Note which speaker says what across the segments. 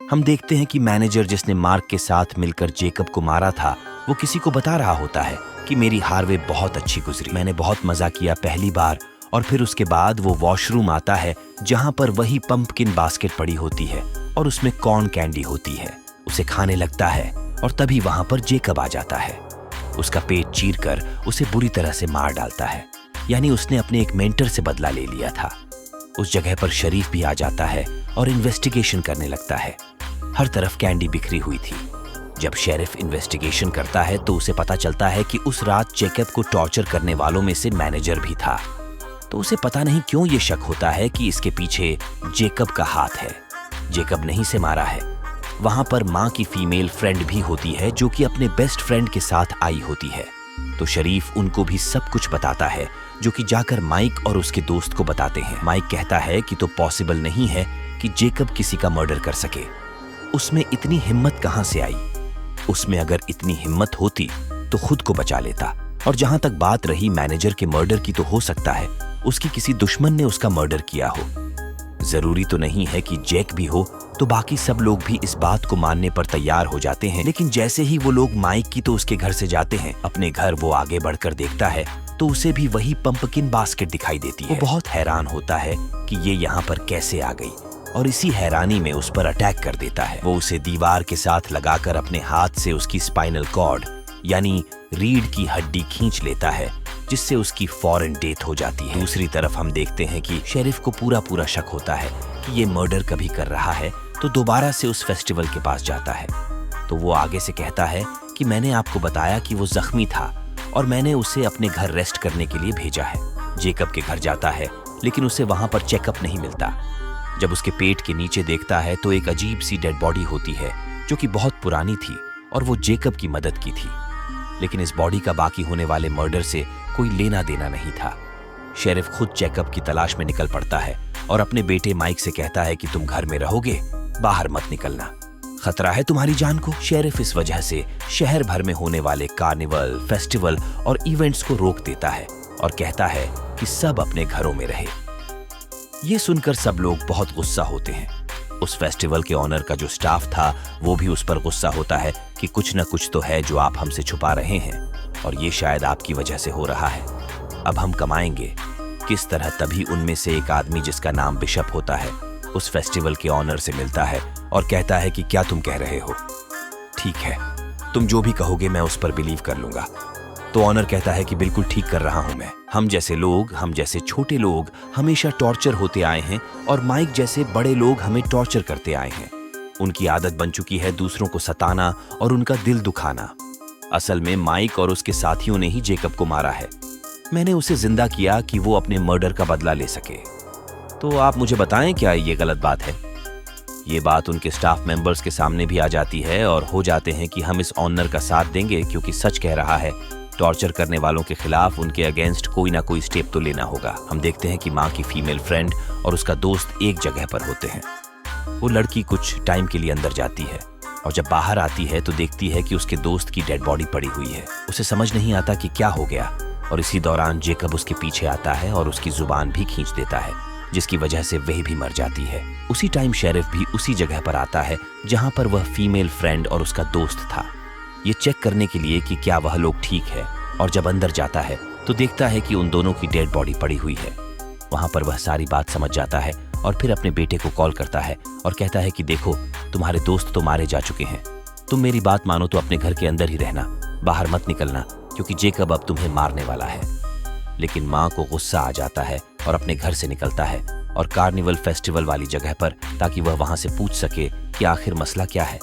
Speaker 1: हम देखते हैं कि मैनेजर जिसने मार्क के साथ मिलकर जेकब को मारा था, वो किसी को बता रहा होता है कि मेरी हार्वे बहुत अच्छी गुजरी, मैंने बहुत मजा किया पहली बार। और फिर उसके बाद वो वॉशरूम आता है जहां पर वही पंपकिन बास्केट पड़ी होती है और उसमें कॉर्न कैंडी होती है। उसे खाने लगता है और तभी वहां पर जेकब आ जाता है। उसका पेट चीरकर उसे बुरी तरह से मार डालता है, यानी उसने अपने एक मेंटर से बदला ले लिया था। उस जगह पर शरीफ भी आ जाता है और इन्वेस्टिगेशन करने लगता है। हर तरफ कैंडी बिखरी हुई थी। जब शेरिफ इन्वेस्टिगेशन करता है तो उसे पता चलता है कि उस रात जेकब को टॉर्चर करने वालों में से मैनेजर भी था। तो उसे पता नहीं क्यों ये शक होता है कि इसके पीछे जेकब का हाथ है। जेकब नहीं से मारा है। वहां पर माँ की फीमेल फ्रेंड भी होती है जो कि अपने बेस्ट फ्रेंड के साथ आई होती है। तो शरीफ उनको भी सब कुछ बताता है, जो कि जाकर माइक और उसके दोस्त को बताते हैं। माइक कहता है कि तो पॉसिबल नहीं है कि जेकब किसी का मर्डर कर सके। उसमें इतनी हिम्मत कहां से आई? उसमें अगर इतनी हिम्मत होती तो खुद को बचा लेता। और जहां तक बात रही मैनेजर के मर्डर की, तो हो सकता है उसकी किसी दुश्मन ने उसका मर्डर किया हो। जरूरी तो नहीं है कि जैक भी हो। तो बाकी सब लोग भी इस बात को मानने पर तैयार हो जाते हैं। लेकिन जैसे ही वो लोग माइक की तो उसके घर से जाते हैं, अपने घर वो आगे बढ़कर देखता है तो उसे भी वही पंपकिन बास्केट दिखाई देती है। वो बहुत हैरान होता है कि ये यहाँ पर कैसे आ गई और इसी हैरानी में उस पर अटैक कर देता है। वो उसे दीवार के साथ लगाकर अपने हाथ से उसकी स्पाइनल कॉर्ड यानी रीढ़ की हड्डी खींच लेता है, जिससे उसकी फौरन डेथ हो जाती है। दूसरी तरफ हम देखते हैं कि शेरिफ को पूरा शक होता है कि ये मर्डर कभी कर रहा है, तो दोबारा से उस फेस्टिवल के पास जाता है। तो वो आगे से कहता है कि मैंने आपको बताया कि वो जख्मी था और मैंने उसे अपने घर रेस्ट करने के लिए भेजा है। जेकब के घर जाता है लेकिन उसे वहां पर चेकअप नहीं मिलता। जब उसके पेट के नीचे देखता है तो एक अजीब सी डेड बॉडी होती है जो कि बहुत पुरानी थी और वो जेकब की मदद की थी। लेकिन इस बॉडी का बाकी होने वाले मर्डर से कोई लेना देना नहीं था। शेरिफ खुद चेकअप की तलाश में निकल पड़ता है और अपने बेटे माइक से कहता है कि तुम घर में रहोगे, बाहर मत निकलना, खतरा है तुम्हारी जान को। शेरिफ इस वजह से शहर भर में होने वाले कार्निवल, फेस्टिवल और इवेंट्स को रोक देता है और कहता है कि सब अपने घरों में रहे। ये सुनकर सब लोग बहुत गुस्सा होते हैं। उस फेस्टिवल के ऑनर का जो स्टाफ था वो भी उस पर गुस्सा होता है कि कुछ न कुछ तो है जो आप हमसे छुपा रहे हैं और ये शायद आपकी वजह से हो रहा है। अब हम कमाएंगे किस तरह? तभी उनमें से एक आदमी जिसका नाम बिशप होता है उस फेस्टिवल के ऑनर से मिलता है और कहता है कि क्या तुम कह रहे हो? ठीक है, तुम जो भी कहोगे मैं उस पर बिलीव कर लूंगा। तो ऑनर कहता है कि बिल्कुल ठीक कर रहा हूं मैं। हम जैसे लोग, हम जैसे छोटे लोग हमेशा टॉर्चर होते आए हैं और माइक जैसे बड़े लोग हमें टॉर्चर करते आए हैं। उनकी आदत बन चुकी है दूसरों को सताना और उनका दिल दुखाना। असल में माइक और उसके साथियों ने ही जेकब को मारा है। मैंने उसे जिंदा किया कि वो अपने मर्डर का बदला ले सके। तो आप मुझे बताएं क्या ये गलत बात है? ये बात उनके स्टाफ मेंबर्स के सामने भी आ जाती है और हो जाते हैं कि हम इस ऑनर का साथ देंगे क्योंकि सच कह रहा है। टॉर्चर करने वालों के खिलाफ उनके अगेंस्ट कोई ना कोई स्टेप तो लेना होगा। हम देखते हैं कि माँ की फीमेल फ्रेंड और उसका दोस्त एक जगह पर होते हैं। वो लड़की कुछ टाइम के लिए अंदर जाती है और जब बाहर आती है तो देखती है कि उसके दोस्त की डेड बॉडी पड़ी हुई है। उसे समझ नहीं आता कि क्या हो गया और इसी दौरान जेकब उसके पीछे आता है और उसकी जुबान भी खींच देता है, जिसकी वजह से वह भी मर जाती है। उसी टाइम शेरिफ भी उसी जगह पर आता है जहां पर वह फीमेल फ्रेंड और उसका दोस्त था, ये चेक करने के लिए कि क्या वह लोग ठीक है। और जब अंदर जाता है तो देखता है कि उन दोनों की डेड बॉडी पड़ी हुई है। वहां पर वह सारी बात समझ जाता है और फिर अपने बेटे को कॉल करता है और कहता है कि देखो, तुम्हारे दोस्त तो मारे जा चुके हैं, तुम मेरी बात मानो तो अपने घर के अंदर ही रहना, बाहर मत निकलना क्योंकि जेकब अब तुम्हें मारने वाला है। लेकिन माँ को गुस्सा आ जाता है और अपने घर से निकलता है और कार्निवल फेस्टिवल वाली जगह पर, ताकि वह वहां से पूछ सके कि आखिर मसला क्या है।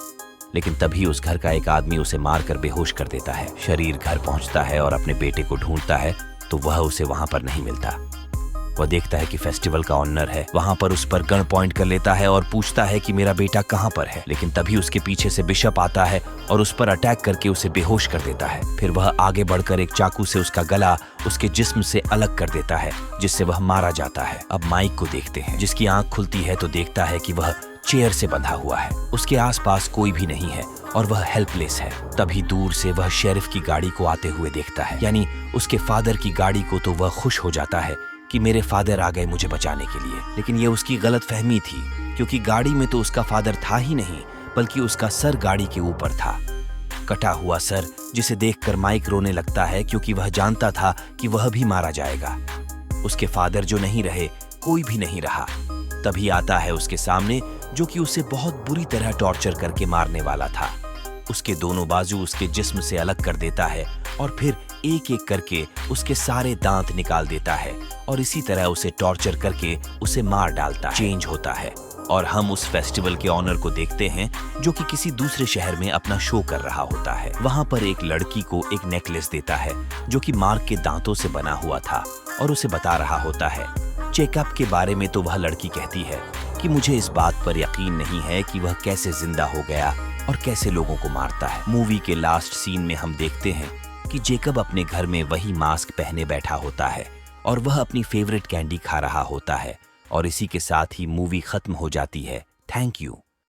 Speaker 1: लेकिन तभी उस घर का एक आदमी उसे मारकर बेहोश कर देता है। शरीर घर पहुंचता है और अपने बेटे को ढूंढता है तो वह उसे वहां पर नहीं मिलता। वह देखता है कि फेस्टिवल का ऑनर है, वहां पर उस पर गन पॉइंट कर लेता है और पूछता है कि मेरा बेटा कहां पर है। लेकिन तभी उसके पीछे से बिशप आता है और उस पर अटैक करके उसे बेहोश कर देता है। फिर वह आगे बढ़कर एक चाकू से उसका गला उसके जिस्म से अलग कर देता है, जिससे वह मारा जाता है। अब माइक को देखते हैं, जिसकी आंख खुलती है तो देखता है कि वह चेयर से बंधा हुआ है। उसके आसपास कोई भी नहीं है और वह हेल्पलेस है। तभी दूर से वह शेरिफ की गाड़ी को आते हुए देखता है, यानी उसके फादर की गाड़ी को। तो वह खुश हो जाता है कि मेरे फादर आ गए मुझे बचाने के लिए। लेकिन यह उसकी गलत फहमी थी, क्योंकि गाड़ी में तो उसका फादर था ही नहीं, बल्कि उसका सर गाड़ी के ऊपर था। कटा हुआ सर जिसे देखकर माइक रोने लगता है क्योंकि वह जानता था कि वह भी मारा जाएगा। उसके फादर जो नहीं रहे, कोई भी नहीं रहा। तभी आता है उसके सामने जो कि उसे बहुत बुरी तरह टॉर्चर करके मारने वाला था। उसके दोनों बाजू उसके जिस्म से अलग कर देता है और फिर एक एक करके उसके सारे दांत निकाल देता है और इसी तरह उसे टॉर्चर करके उसे मार डालता है। चेंज होता है और हम उस फेस्टिवल के ऑनर को देखते हैं जो कि किसी दूसरे शहर में अपना शो कर रहा होता है। वहां पर एक लड़की को एक नेकलेस देता है जो कि मार्क के दांतों से बना हुआ था और उसे बता रहा होता है चेकअप के बारे में। तो वह लड़की कहती है कि मुझे इस बात पर यकीन नहीं है कि वह कैसे जिंदा हो गया और कैसे लोगों को मारता है। मूवी के लास्ट सीन में हम देखते हैं कि जेकब अपने घर में वही मास्क पहने बैठा होता है और वह अपनी फेवरेट कैंडी खा रहा होता है और इसी के साथ ही मूवी खत्म हो जाती है। Thank you.